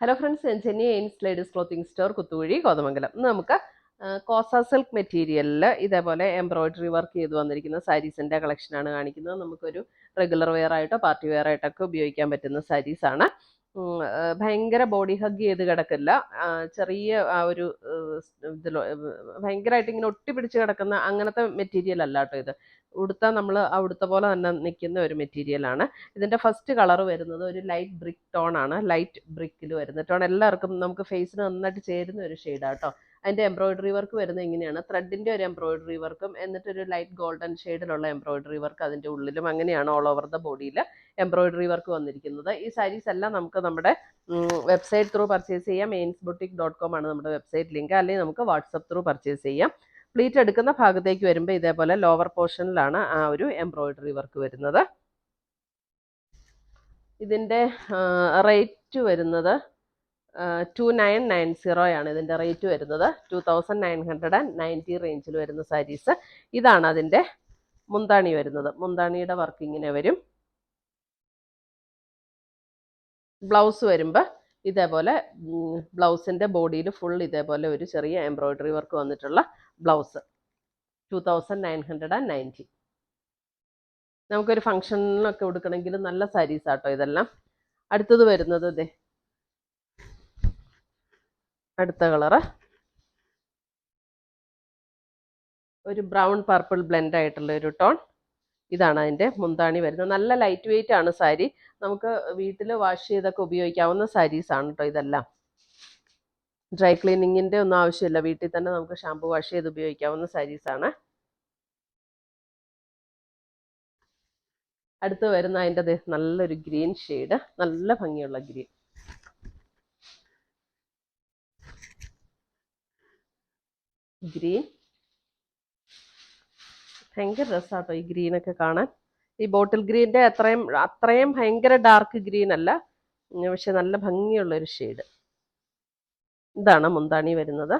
Hello friends, ഞാൻ ചെന്നി എയിൻസ് ladies clothing store Kuthukuzhy Kothamangalam. ഇന്ന് നമുക്ക് കോസ സിൽക്ക് മെറ്റീരിയലിൽ ഇതേപോലെ എംബ്രോയിഡറി വർക്ക് ചെയ്ത് വന്നിരിക്കുന്ന സാരീസിൻ്റെ കളക്ഷനാണ് കാണിക്കുന്നത്. നമുക്കൊരു റെഗുലർ വെയർ ആയിട്ടോ പാർട്ടി വെയർ ആയിട്ടൊക്കെ ഉപയോഗിക്കാൻ പറ്റുന്ന സാരീസാണ്. ഭയങ്കര ബോഡി ഹഗ് ചെയ്ത് കിടക്കില്ല. ചെറിയ ആ ഒരു ഇതിൽ ഭയങ്കരമായിട്ട് ഇങ്ങനെ ഒട്ടിപ്പിടിച്ച് കിടക്കുന്ന അങ്ങനത്തെ മെറ്റീരിയൽ അല്ല കേട്ടോ ഇത്. ഉടുത്താൽ നമ്മൾ ആ ഉടുത്ത പോലെ തന്നെ നിൽക്കുന്ന ഒരു മെറ്റീരിയലാണ്. ഇതിൻ്റെ ഫസ്റ്റ് കളർ വരുന്നത് ഒരു ലൈറ്റ് ബ്രിക്ക് ടോൺ ആണ്. ലൈറ്റ് ബ്രിക്കിൽ വരുന്ന ടോൺ എല്ലാവർക്കും നമുക്ക് ഫേസിന് നന്നായിട്ട് ചേരുന്ന ഒരു ഷെയ്ഡാണ് കേട്ടോ. അതിൻ്റെ എംബ്രോയിഡറി വർക്ക് വരുന്നത് ഇങ്ങനെയാണ്. ത്രെഡിൻ്റെ ഒരു എംബ്രോയിഡറി വർക്കും എന്നിട്ടൊരു ലൈറ്റ് ഗോൾഡൻ ഷെയ്ഡിലുള്ള എംബ്രോയിഡറി വർക്ക് അതിൻ്റെ ഉള്ളിലും അങ്ങനെയാണ് ഓൾ ഓവർ ദ ബോഡിയിൽ എംബ്രോയിഡറി വർക്ക് വന്നിരിക്കുന്നത്. ഈ സാരീസ് എല്ലാം നമുക്ക് നമ്മുടെ വെബ്സൈറ്റ് ത്രൂ പർച്ചേസ് ചെയ്യാം. ainsboutique.com ആണ് നമ്മുടെ വെബ്സൈറ്റ് ലിങ്ക്. അല്ലെങ്കിൽ നമുക്ക് വാട്സപ്പ് ത്രൂ പർച്ചേസ് ചെയ്യാം. പ്ലീറ്റ് എടുക്കുന്ന ഭാഗത്തേക്ക് വരുമ്പോൾ ഇതേപോലെ ലോവർ പോർഷനിലാണ് ആ ഒരു എംബ്രോയിഡറി വർക്ക് വരുന്നത്. ഇതിൻ്റെ റേറ്റ് വരുന്നത് 2990 ആണ് ഇതിൻ്റെ റേറ്റ് വരുന്നത്. 2990 റേഞ്ചിൽ വരുന്ന സാരീസ്. ഇതാണ് അതിൻ്റെ മുന്താണി വരുന്നത്. മുന്താണിയുടെ വർക്ക് ഇങ്ങനെ വരും. ബ്ലൗസ് വരുമ്പോൾ ഇതേപോലെ ബ്ലൗസിൻ്റെ ബോഡിയിൽ ഫുൾ ഇതേപോലെ ഒരു ചെറിയ എംബ്രോയിഡറി വർക്ക് വന്നിട്ടുള്ള ബ്ലൗസ്. 2990. നമുക്കൊരു ഫംഗ്ഷനിലൊക്കെ കൊടുക്കണമെങ്കിൽ നല്ല സാരീസ് ആട്ടോ ഇതെല്ലാം. അടുത്തത് വരുന്നത് ഇതേ അടുത്ത കളറ് ഒരു ബ്രൗൺ പർപ്പിൾ ബ്ലെൻഡ് ആയിട്ടുള്ള ഒരു ടോൺ. ഇതാണ് അതിൻ്റെ മുന്താണി വരുന്നത്. നല്ല ലൈറ്റ് വെയിറ്റ് ആണ് സാരി. നമുക്ക് വീട്ടിൽ വാഷ് ചെയ്തൊക്കെ ഉപയോഗിക്കാവുന്ന സാരീസാണ് കേട്ടോ ഇതെല്ലാം. ഡ്രൈ ക്ലീനിങ്ങിൻ്റെ ഒന്നും ആവശ്യമില്ല. വീട്ടിൽ തന്നെ നമുക്ക് ഷാമ്പു വാഷ് ചെയ്ത് ഉപയോഗിക്കാവുന്ന സാരീസാണ്. അടുത്ത് വരുന്ന അതിൻ്റെ നല്ലൊരു ഗ്രീൻ ഷെയ്ഡ്, നല്ല ഭംഗിയുള്ള ഗ്രീൻ. ഭയങ്കര രസമാട്ടോ ഈ ഗ്രീനൊക്കെ കാണാൻ. ഈ ബോട്ടിൽ ഗ്രീൻ്റെ അത്രയും ഭയങ്കര ഡാർക്ക് ഗ്രീൻ അല്ല, പക്ഷെ നല്ല ഭംഗിയുള്ളൊരു ഷെയ്ഡ്. ഇതാണ് മുന്താണി വരുന്നത്.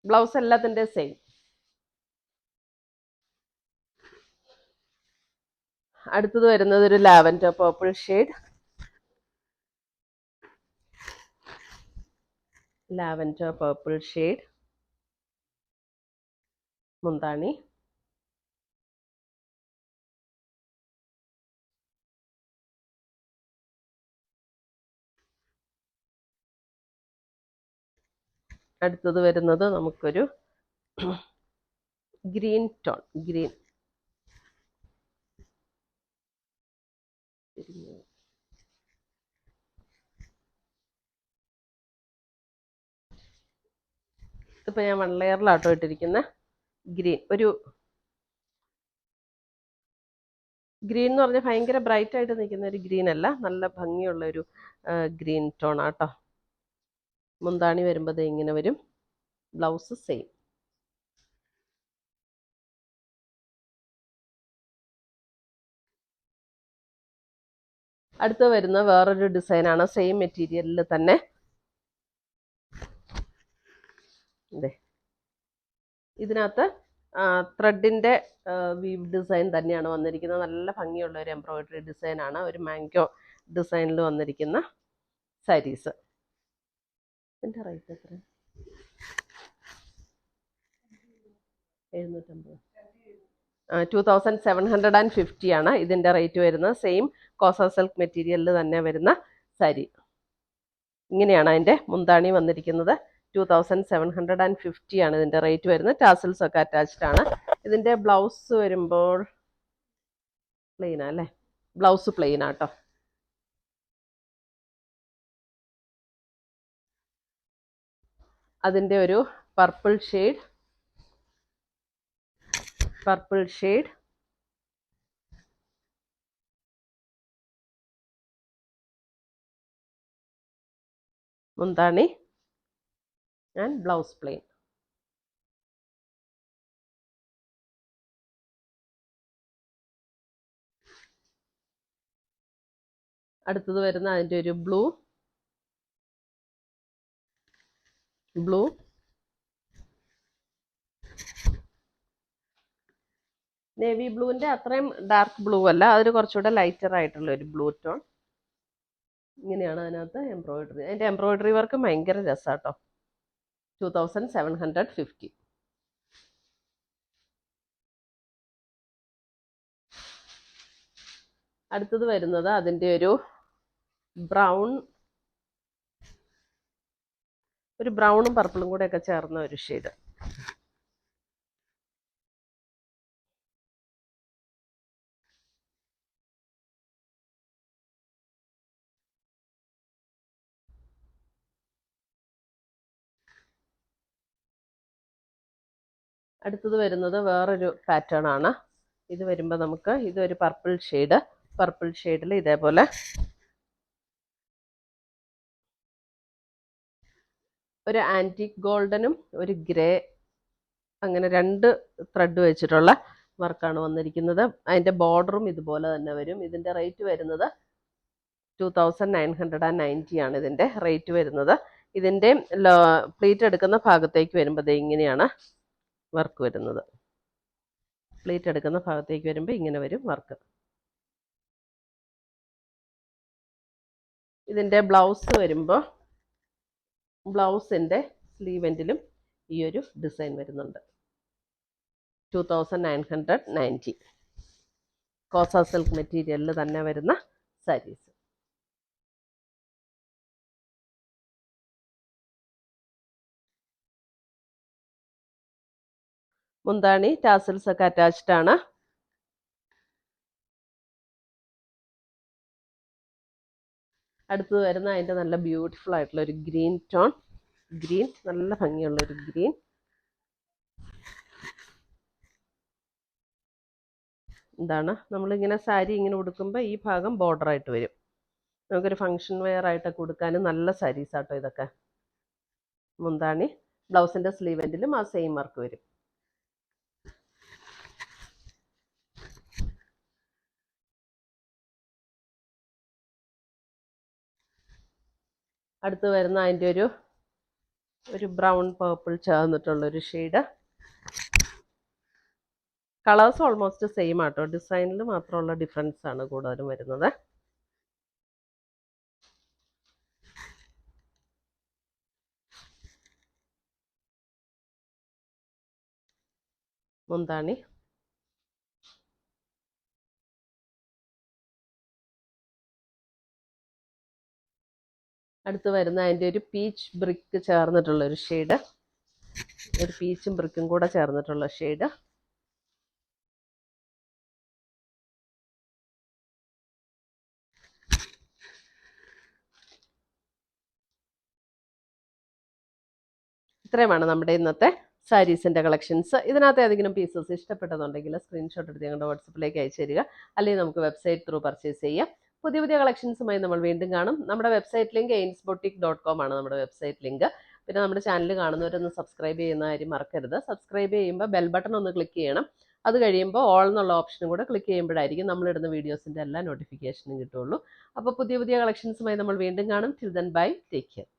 ബ്ലൗസ് എല്ലാത്തിൻ്റെ സെയിം. അടുത്തത് വരുന്നത് ഒരു lavender purple shade. Lavender purple shade മുന്താണി. അടുത്തത് വരുന്നത് നമുക്കൊരു ഗ്രീൻ ടോൺ. ഗ്രീൻ ഇതിപ്പോൾ ഞാൻ 1 ലെയറിലാട്ടോ ഇട്ടിരിക്കുന്ന ഗ്രീൻ. ഒരു ഗ്രീൻ എന്ന് പറഞ്ഞാൽ ഭയങ്കര ബ്രൈറ്റ് ആയിട്ട് നിൽക്കുന്ന ഒരു ഗ്രീൻ അല്ല, നല്ല ഭംഗിയുള്ള ഒരു ഗ്രീൻ ടോൺ ആട്ടോ. മുന്താണി വരുമ്പോൾ ഇങ്ങനെ വരും. Blouse same. അടുത്ത് വരുന്ന വേറൊരു ഡിസൈനാണ്. സെയിം മെറ്റീരിയലിൽ തന്നെ ഇതിനകത്ത് ത്രെഡിൻ്റെ വീവ് ഡിസൈൻ തന്നെയാണ് വന്നിരിക്കുന്നത്. നല്ല ഭംഗിയുള്ള ഒരു എംബ്രോയിഡറി ഡിസൈനാണ്. ഒരു മാംഗോ ഡിസൈനിൽ വന്നിരിക്കുന്ന സാരീസ്. ഇതിൻ്റെ റേറ്റ് എത്ര? 750. 2750 ആണ് ഇതിൻ്റെ റേറ്റ് വരുന്നത്. സെയിം കോസ സിൽക്ക് മെറ്റീരിയലിൽ തന്നെ വരുന്ന സാരി. ഇങ്ങനെയാണ് അതിൻ്റെ മുന്താണി വന്നിരിക്കുന്നത്. 2750 ആണ് ഇതിൻ്റെ റേറ്റ് വരുന്നത്. ടാസൽസ് ഒക്കെ അറ്റാച്ച്ഡ് ആണ്. ഇതിൻ്റെ ബ്ലൗസ് വരുമ്പോൾ പ്ലെയിനാ അല്ലേ? ബ്ലൗസ് പ്ലെയിൻ ആട്ടോ. അതിൻ്റെ ഒരു പർപ്പിൾ ഷെയ്ഡ് മുന്താണി ആൻഡ് ബ്ലൗസ് പ്ലെയിൻ. അടുത്തത് വരുന്ന അതിൻ്റെ ഒരു ബ്ലൂ നേവി ബ്ലൂവിൻ്റെ അത്രയും ഡാർക്ക് ബ്ലൂ അല്ല, അതിൽ കുറച്ചുകൂടെ ലൈറ്റർ ആയിട്ടുള്ള ഒരു ബ്ലൂ ടോൺ. ഇങ്ങനെയാണ് അതിനകത്ത് എംബ്രോയിഡറി. അതിൻ്റെ എംബ്രോയിഡറി വർക്ക് ഭയങ്കര രസമാട്ടോ. 2750. അടുത്തത് വരുന്നത് അതിൻ്റെ ഒരു ബ്രൗണും പർപ്പിളും കൂടെ ഒക്കെ ചേർന്ന ഒരു ഷെയ്ഡ്. അടുത്തത് വരുന്നത് വേറൊരു പാറ്റേൺ ആണ്. ഇത് വരുമ്പോൾ നമുക്ക് ഇതൊരു പർപ്പിൾ ഷെയ്ഡിൽ ഇതേപോലെ ഒരു ആൻറ്റിക് ഗോൾഡനും ഒരു ഗ്രേ, അങ്ങനെ 2 ത്രെഡ് വെച്ചിട്ടുള്ള വർക്കാണ് വന്നിരിക്കുന്നത്. അതിൻ്റെ ബോർഡറും ഇതുപോലെ തന്നെ വരും. ഇതിൻ്റെ റേറ്റ് വരുന്നത് 2990 ആണ് ഇതിൻ്റെ റേറ്റ് വരുന്നത്. ഇതിൻ്റെ പ്ലീറ്റ് എടുക്കുന്ന ഭാഗത്തേക്ക് വരുമ്പോൾ ഇങ്ങനെയാണ് വർക്ക് വരുന്നത്. പ്ലീറ്റ് എടുക്കുന്ന ഭാഗത്തേക്ക് വരുമ്പോൾ ഇങ്ങനെ വരും വർക്ക്. ഇതിൻ്റെ ബ്ലൗസ് വരുമ്പോൾ ബ്ലൗസിൻ്റെ സ്ലീവെൻറ്റിലും ഈ ഒരു ഡിസൈൻ വരുന്നുണ്ട്. 2990. കോസ സിൽക്ക് മെറ്റീരിയലിൽ തന്നെ വരുന്ന സാരീസ്. മുന്താണി ടാസൽസ് ഒക്കെ അറ്റാച്ച്ഡ് ആണ്. അടുത്തത് വരുന്ന അതിൻ്റെ നല്ല ബ്യൂട്ടിഫുൾ ആയിട്ടുള്ള ഒരു ഗ്രീൻ ടോൺ. നല്ല ഭംഗിയുള്ള ഒരു ഗ്രീൻ. എന്താണ് നമ്മളിങ്ങനെ സാരി ഇങ്ങനെ ഉടുക്കുമ്പോൾ ഈ ഭാഗം ബോർഡറായിട്ട് വരും. നമുക്കൊരു ഫങ്ഷൻ വെയർ ആയിട്ടൊക്കെ ഉടുക്കാനും നല്ല സാരീസ് ആട്ടോ ഇതൊക്കെ. മുന്താണി, ബ്ലൗസിൻ്റെ സ്ലീവെൻറ്റിലും ആ സെയിം വർക്ക് വരും. അടുത്ത് വരുന്ന അതിൻ്റെ ഒരു ബ്രൗൺ പേർപ്പിൾ ചേർന്നിട്ടുള്ളൊരു ഷെയ്ഡ്. കളേഴ്സ് ഓൾമോസ്റ്റ് സെയിം ആട്ടോ, ഡിസൈനിൽ മാത്രമുള്ള ഡിഫറൻസ് ആണ് കൂടുതലും വരുന്നത്. മുന്താണി, അടുത്ത് വരുന്ന അതിൻ്റെ ഒരു പീച്ച് ബ്രിക്ക് ചേർന്നിട്ടുള്ളൊരു ഷെയ്ഡ്. ഒരു പീച്ചും ബ്രിക്കും കൂടെ ചേർന്നിട്ടുള്ള ഷെയ്ഡ്. ഇത്രയുമാണ് നമ്മുടെ ഇന്നത്തെ സാരീസിൻ്റെ കളക്ഷൻസ്. ഇതിനകത്ത് ഏതെങ്കിലും പീസസ് ഇഷ്ടപ്പെട്ടതുണ്ടെങ്കിൽ സ്ക്രീൻഷോട്ട് എടുത്ത് ഞങ്ങളുടെ വാട്സപ്പിലേക്ക് അയച്ചു തരിക. അല്ലെങ്കിൽ നമുക്ക് വെബ്സൈറ്റ് ത്രൂ പർച്ചേസ് ചെയ്യാം. പുതിയ കളക്ഷൻസുമായി നമ്മൾ വീണ്ടും കാണും. നമ്മുടെ വെബ്സൈറ്റ് ലിങ്ക് ainsboutique.com ആണ് നമ്മുടെ വെബ്സൈറ്റ് ലിങ്ക്. പിന്നെ നമ്മുടെ ചാനൽ കാണുന്നവരൊന്ന് സബ്സ്ക്രൈബ് ചെയ്യുന്ന കാര്യം മറക്കരുത്. സബ്സ്ക്രൈബ് ചെയ്യുമ്പോൾ ബെൽ ബട്ടൺ ഒന്ന് ക്ലിക്ക് ചെയ്യണം. അത് കഴിയുമ്പോൾ ഓൾ എന്നുള്ള ഓപ്ഷനും കൂടെ ക്ലിക്ക് ചെയ്യുമ്പോഴായിരിക്കും നമ്മളിടുന്ന വീഡിയോസിൻ്റെ എല്ലാ നോട്ടിഫിക്കേഷനും കിട്ടുള്ളൂ. അപ്പോൾ പുതിയ കളക്ഷൻസുമായി നമ്മൾ വീണ്ടും കാണും. Till then bye, take care.